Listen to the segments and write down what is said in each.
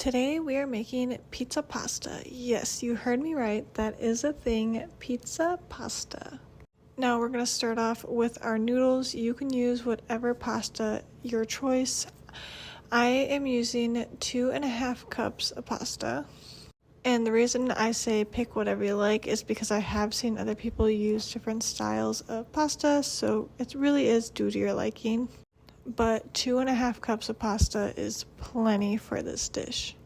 Today we are making pizza pasta. Yes, you heard me right. That is a thing, pizza pasta. Now we're going to start off with our noodles. You can use whatever pasta your choice. I am using 2.5 cups of pasta. And the reason I say pick whatever you like is because I have seen other people use different styles of pasta, so it really is due to your liking. But 2.5 cups of pasta is plenty for this dish.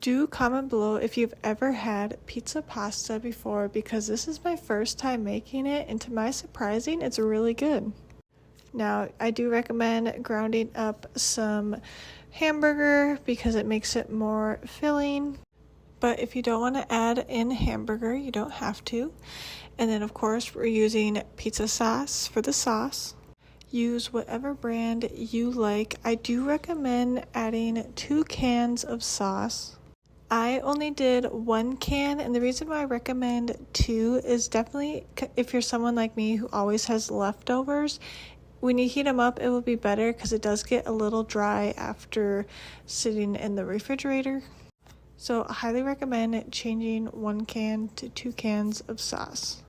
Do comment below if you've ever had pizza pasta before, because this is my first time making it, and to my surprising, it's really good. Now, I do recommend grounding up some hamburger because it makes it more filling. But if you don't want to add in hamburger, you don't have to. And then, of course, we're using pizza sauce for the sauce. Use whatever brand you like. I do recommend adding 2 cans of sauce. I only did 1 can, and the reason why I recommend 2 is definitely if you're someone like me who always has leftovers. When you heat them up, it will be better because it does get a little dry after sitting in the refrigerator. So I highly recommend changing 1 can to 2 cans of sauce.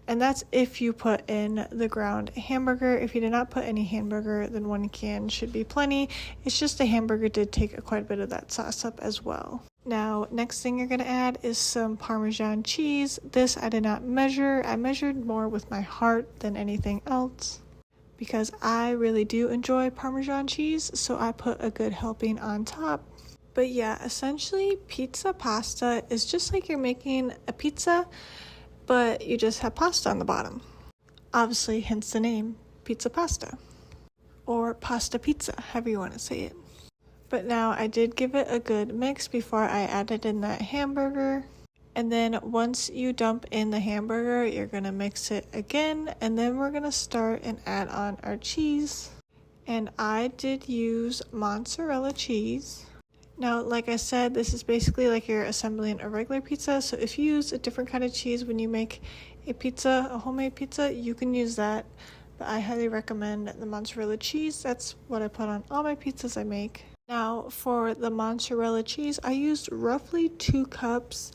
And that's if you put in the ground hamburger. If you did not put any hamburger, then 1 can should be plenty. It's just the hamburger did take quite a bit of that sauce up as well. Now, next thing you're going to add is some Parmesan cheese. This I did not measure. I measured more with my heart than anything else because I really do enjoy Parmesan cheese, so I put a good helping on top. But yeah, essentially pizza pasta is just like you're making a pizza, but you just have pasta on the bottom. Obviously, hence the name, pizza pasta. Or pasta pizza, however you want to say it. But now I did give it a good mix before I added in that hamburger. And then once you dump in the hamburger, you're going to mix it again. And then we're going to start and add on our cheese. And I did use mozzarella cheese. Now, like I said, this is basically like you're assembling a regular pizza. So if you use a different kind of cheese when you make a pizza, a homemade pizza, you can use that. But I highly recommend the mozzarella cheese. That's what I put on all my pizzas I make. Now, for the mozzarella cheese, I used roughly 2 cups.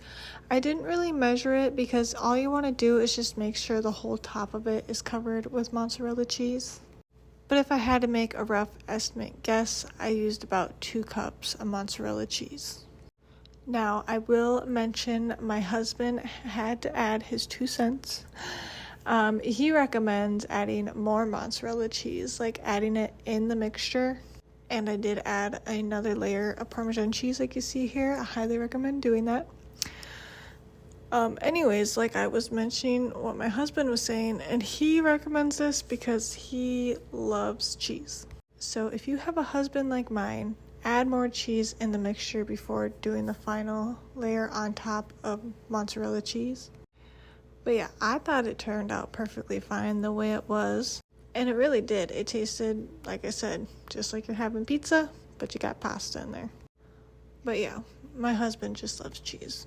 I didn't really measure it because all you want to do is just make sure the whole top of it is covered with mozzarella cheese. But if I had to make a rough estimate guess, I used about 2 cups of mozzarella cheese. Now, I will mention my husband had to add his 2 cents. He recommends adding more mozzarella cheese, like adding it in the mixture. And I did add another layer of Parmesan cheese like you see here. I highly recommend doing that. Anyways, like I was mentioning what my husband was saying, and he recommends this because he loves cheese. So if you have a husband like mine, add more cheese in the mixture before doing the final layer on top of mozzarella cheese. But yeah, I thought it turned out perfectly fine the way it was. And it really did. It tasted, like I said, just like you're having pizza, but you got pasta in there. But yeah, my husband just loves cheese.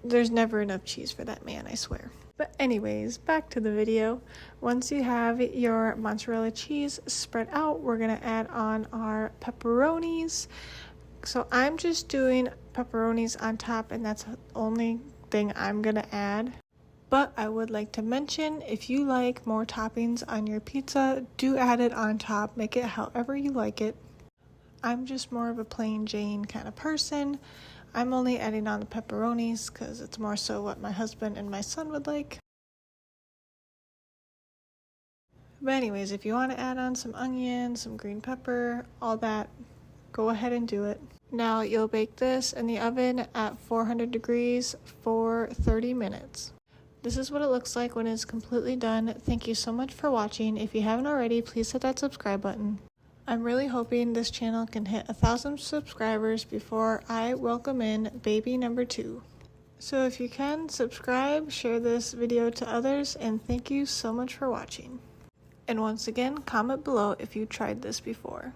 There's never enough cheese for that man, I swear. But anyways, back to the video. Once you have your mozzarella cheese spread out, we're going to add on our pepperonis. So I'm just doing pepperonis on top, and that's the only thing I'm going to add. But I would like to mention, if you like more toppings on your pizza, do add it on top. Make it however you like it. I'm just more of a plain Jane kind of person. I'm only adding on the pepperonis because it's more so what my husband and my son would like. But anyways, if you want to add on some onion, some green pepper, all that, go ahead and do it. Now you'll bake this in the oven at 400 degrees for 30 minutes. This is what it looks like when it's completely done. Thank you so much for watching. If you haven't already, please hit that subscribe button. I'm really hoping this channel can hit 1,000 subscribers before I welcome in baby number 2. So if you can, subscribe, share this video to others, and thank you so much for watching. And once again, comment below if you tried this before.